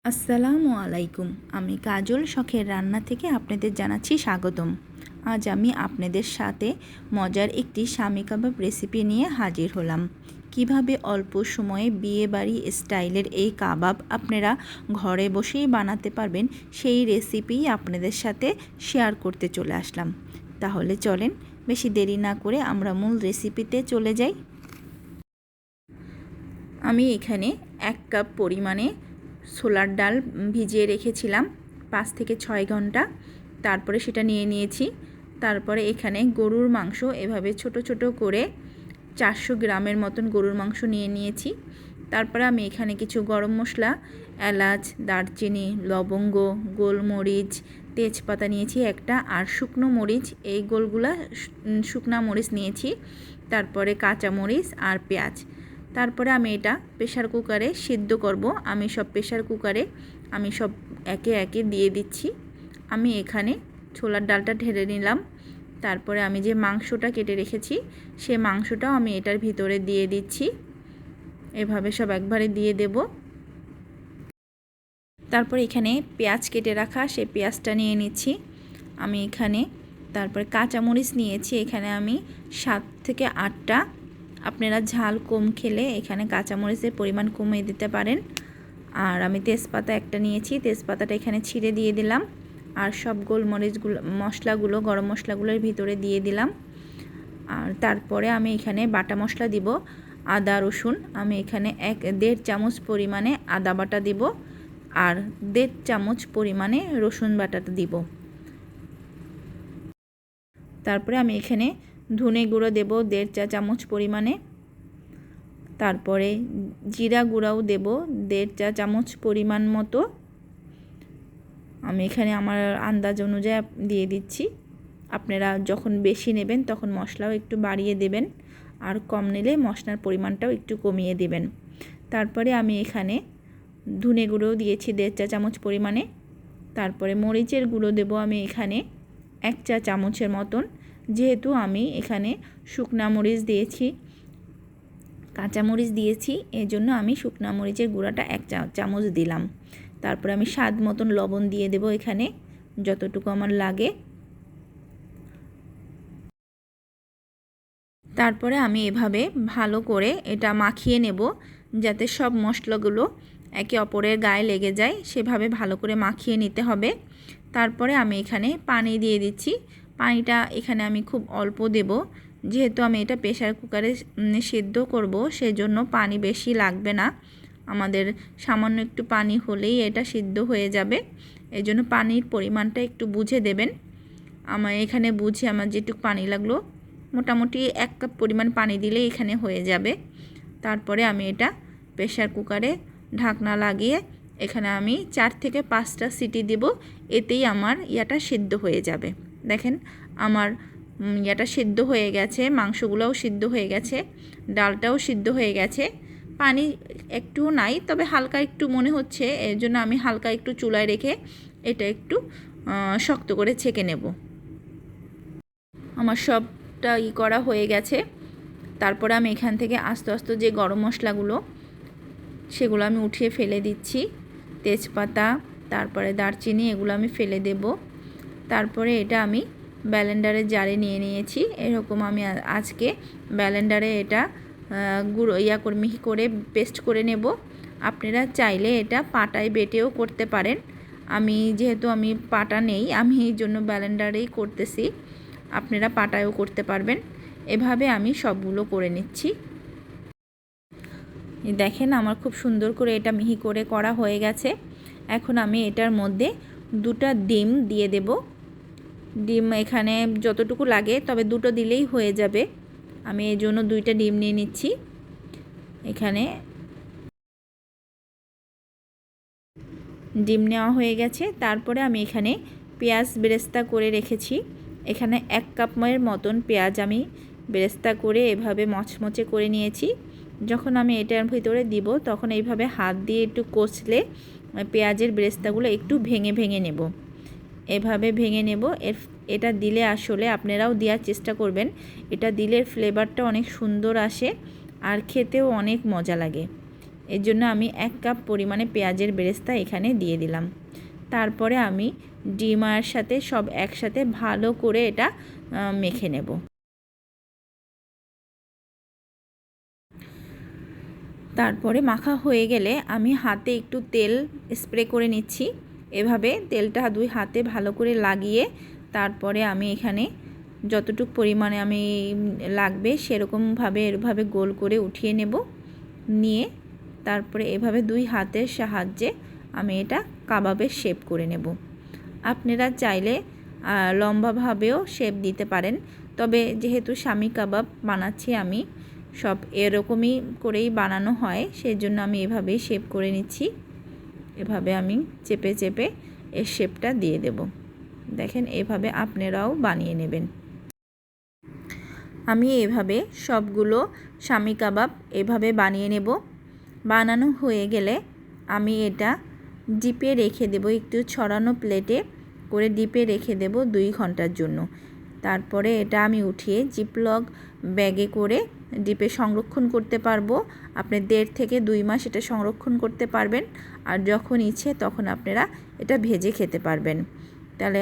আসসালামু আলাইকুম। আমি কাজল শখের রান্না থেকে আপনাদের জানাচ্ছি স্বাগতম। আজ আমি আপনাদের সাথে মজার একটি শামি কাবাব রেসিপি নিয়ে হাজির হলাম। কিভাবে অল্প সময়ে বিয়েবাড়ি স্টাইলের এই কাবাব আপনারা ঘরে বসেই বানাতে পারবেন, সেই রেসিপি আপনাদের সাথে শেয়ার করতে চলে আসলাম। তাহলে চলেন বেশি দেরি না করে আমরা মূল রেসিপিতে চলে যাই। আমি এখানে 1 কাপ পরিমাণে ছোলার ডাল ভিজিয়ে রেখেছিলাম 5 থেকে 6 ঘন্টা। তারপরে সেটা নিয়ে নিয়েছি। তারপরে এখানে গরুর মাংস এভাবে ছোট ছোট করে 400 গ্রামের মতন গরুর মাংস নিয়ে নিয়েছি। তারপরে আমি এখানে কিছু গরম মশলা, এলাচ, দারচিনি, লবঙ্গ, গোলমরিচ, তেজপাতা নিয়েছি একটা, আর শুকনো মরিচ, এই গোলগুলা শুকনা মরিচ নিয়েছি। তারপরে কাঁচা মরিচ আর পেঁয়াজ। তারপরে আমি এটা প্রেশার কুকারে সিদ্ধ করব। আমি সব প্রেশার কুকারে সব একে একে দিয়ে দিচ্ছি। আমি এখানে ছোলার ডালটা ঢেলে নিলাম। তারপরে আমি যে মাংসটা কেটে রেখেছি সে মাংসটাও আমি এটার ভিতরে দিয়ে দিচ্ছি। এভাবে সব একবারে দিয়ে দেব। তারপরে এখানে পেঁয়াজ কেটে রাখা সেই পেঁয়াজটা নিয়ে নিচ্ছি আমি এখানে। তারপরে কাঁচামরিচ নিয়েছি এখানে আমি 7 থেকে 8টা। আপনারা ঝাল কম খেলে এখানে কাঁচামরিচের পরিমাণ কমিয়ে দিতে পারেন। আর আমি তেজপাতা একটা নিয়েছি, তেজপাতাটা এখানে ছিঁড়ে দিয়ে দিলাম। আর সব গোলমরিচগুলো মশলাগুলো গরম মশলাগুলোর ভিতরে দিয়ে দিলাম। আর তারপরে আমি এখানে বাটা মশলা দিব। আদা রসুন আমি এখানে 1.5 চামচ পরিমাণে আদা বাটা দিব, আর 1.5 চামচ পরিমাণে রসুন বাটাটা দিব। তারপরে আমি এখানে ধনে গুঁড়ো দেব 1.5 চা চামচ পরিমাণে। তারপরে জিরা গুঁড়াও দেব 1.5 চা চামচ পরিমাণ মতো। আমি এখানে আমার আন্দাজ অনুযায়ী দিয়ে দিচ্ছি। আপনারা যখন বেশি নেবেন তখন মশলাও একটু বাড়িয়ে দেবেন, আর কম নিলে মশলার পরিমাণটাও একটু কমিয়ে দেবেন। তারপরে আমি এখানে ধনে গুঁড়োও দিয়েছি 1.5 চা চামচ পরিমাণে। তারপরে মরিচের গুঁড়ো দেব আমি এখানে 1 চা চামচের মতন। যেহেতু আমি এখানে শুকনা মরিচ দিয়েছি, কাঁচামরিচ দিয়েছি, এই জন্য আমি শুকনা মরিচের গুঁড়াটা 1 চা চামচ দিলাম। তারপরে আমি স্বাদ মতন লবণ দিয়ে দেব এখানে, যতটুকু আমার লাগে। তারপরে আমি এভাবে ভালো করে এটা মাখিয়ে নেব, যাতে সব মশলাগুলো একে অপরের গায়ে লেগে যায়, সেভাবে ভালো করে মাখিয়ে নিতে হবে। তারপরে আমি এখানে পানি দিয়ে দিচ্ছি। পানিটা এখানে আমি খুব অল্প দেব, যেহেতু আমি এটা প্রেশার কুকারে সিদ্ধ করব, সেজন্য পানি বেশি লাগবে না। আমাদের সামান্য একটু পানি হলেই এটা সিদ্ধ হয়ে যাবে। এই জন্য পানির পরিমাণটা একটু বুঝে দেবেন। আমার এখানে বুঝে আমার যেটুকু পানি লাগলো, মোটামুটি 1 কাপ পরিমাণ পানি দিলে এখানে হয়ে যাবে। তারপরে আমি এটা প্রেশার কুকারে ঢাকনা লাগিয়ে এখানে আমি 4 থেকে 5টা সিটি দেব। এতেই আমার ইয়াটা সিদ্ধ হয়ে যাবে। দেখেন আমার ইয়াটা সিদ্ধ হয়ে গেছে, মাংসগুলোও সিদ্ধ হয়ে গেছে, ডালটাও সিদ্ধ হয়ে গেছে। পানি একটু নাই, তবে হালকা একটু মনে হচ্ছে, এর জন্য আমি হালকা একটু চুলায় রেখে এটা একটু শক্ত করে ছেঁকে নেব। আমার সবটা করা হয়ে গেছে। তারপরে আমি এখান থেকে আস্তে আস্তে যে গরম মশলাগুলো সেগুলো আমি উঠিয়ে ফেলে দিচ্ছি। তেজপাতা, তারপরে দারচিনি, এগুলো আমি ফেলে দেব। তারপরে এটা আমি ব্লেন্ডারের জারে নিয়ে নিয়েছি। এরকম আমি আজকে ব্লেন্ডারে এটা গুঁড়ো মিহি করে পেস্ট করে নেব। আপনারা চাইলে এটা পাটায় বেটেও করতে পারেন। যেহেতু আমি পাটা নেই, আমি এই জন্য ব্লেন্ডারেই করতেছি। আপনারা পাটায়ও করতে পারবেন। এভাবে আমি সবগুলো করে নিচ্ছি। দেখেন আমার খুব সুন্দর করে এটা মিহি করে করা হয়ে গেছে। এখন আমি এটার মধ্যে 2টা ডিম দিয়ে দেব। ডিম এখানে যতটুকু লাগে, তবে 2টো দিলেই হয়ে যাবে। আমি এই জন্য 2টা ডিম নিয়ে নিচ্ছি। এখানে ডিম নেওয়া হয়ে গেছে। তারপরে আমি এখানে পেঁয়াজ বেরেস্তা করে রেখেছি। এখানে 1 কাপের মতন পেঁয়াজ আমি বেরেস্তা করে এভাবে মচমচে করে নিয়েছি। যখন আমি এটার ভিতরে দিব, তখন এইভাবে হাত দিয়ে একটু কষলে পেঁয়াজের বেরেস্তাগুলো একটু ভেঙে ভেঙে নেব। এভাবে ভেঙে নেব। এটা দিলে আসলে আপনারাও দেওয়ার চেষ্টা করবেন। এটা দিলে ফ্লেভারটা অনেক সুন্দর আসে, আর খেতেও অনেক মজা লাগে। এর জন্য আমি 1 কাপ পরিমাণে পেঁয়াজের বেরেস্তা এখানে দিয়ে দিলাম। তারপরে আমি ডিমের সাথে সব একসাথে ভালো করে এটা মেখে নেব। তারপরে মাখা হয়ে গেলে আমি হাতে একটু তেল স্প্রে করে নিচ্ছি। এভাবে তেলটা 2 হাতে ভালো করে লাগিয়ে তারপরে আমি এখানে যতটুকু পরিমাণে আমি লাগবে সেরকমভাবে এভাবে গোল করে উঠিয়ে নেব। নিয়ে তারপরে এভাবে 2 হাতের সাহায্যে আমি এটা কাবাবের শেপ করে নেব। আপনারা চাইলে লম্বাভাবেও শেপ দিতে পারেন, তবে যেহেতু শামি কাবাব বানাচ্ছি আমি, সব এরকমই করেই বানানো হয়, সেই জন্য আমি এভাবেই শেপ করে নিচ্ছি। এভাবে আমি চেপে চেপে এর শেপটা দিয়ে দেব। দেখেন এভাবে আপনারাও বানিয়ে নেবেন। আমি এভাবে সবগুলো শামি কাবাব এভাবে বানিয়ে নেব। বানানো হয়ে গেলে আমি এটা ডিপে রেখে দেব, একটু ছড়ানো প্লেটে করে ডিপে রেখে দেব 2 ঘন্টার জন্য। তারপরে এটা আমি উঠিয়ে জিপলক ব্যাগে করে ডিপে সংরক্ষণ করতে পারবো। আপনি 1.5 থেকে 2 মাস এটা সংরক্ষণ করতে পারবেন, আর যখন ইচ্ছে তখন আপনারা এটা ভেজে খেতে পারবেন। তাহলে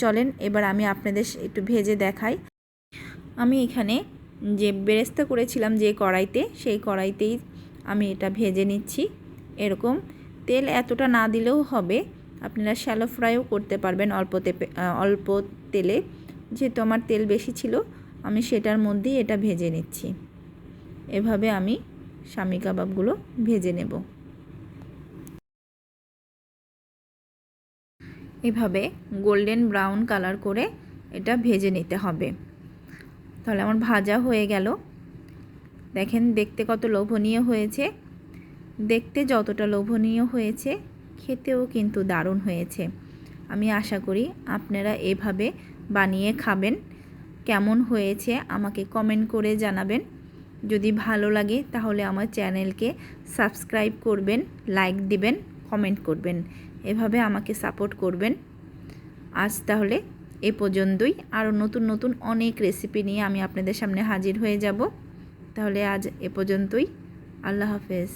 চলেন এবার আমি আপনাদের একটু ভেজে দেখাই। আমি এখানে যে বেরেস্তা করেছিলাম যে কড়াইতে, সেই কড়াইতেই আমি এটা ভেজে নিচ্ছি। এরকম তেল এতটা না দিলেও হবে, আপনারা শ্যালো ফ্রাইও করতে পারবেন অল্প তেলে। যেহেতু আমার তেল বেশি ছিল আমি সেটার মধ্যেই এটা ভেজে নিচ্ছি। এভাবে আমি শামি কাবাবগুলো ভেজে নেব। এভাবে গোল্ডেন ব্রাউন কালার করে এটা ভেজে নিতে হবে। তাহলে আমার ভাজা হয়ে গেল। দেখেন দেখতে কত লোভনীয় হয়েছে। দেখতে যতটা লোভনীয় হয়েছে খেতেও কিন্তু দারুণ হয়েছে। আমি আশা করি আপনারা এভাবে বানিয়ে খাবেন। কেমন হয়েছে আমাকে কমেন্ট করে জানাবেন। যদি ভালো লাগে তাহলে আমার চ্যানেলকে সাবস্ক্রাইব করবেন, লাইক দিবেন, কমেন্ট করবেন। এভাবে আমাকে সাপোর্ট করবেন। আজ তাহলে এ পর্যন্তই। আরও নতুন নতুন অনেক রেসিপি নিয়ে আমি আপনাদের সামনে হাজির হয়ে যাব। তাহলে আজ এ পর্যন্তই। আল্লাহ হাফেজ।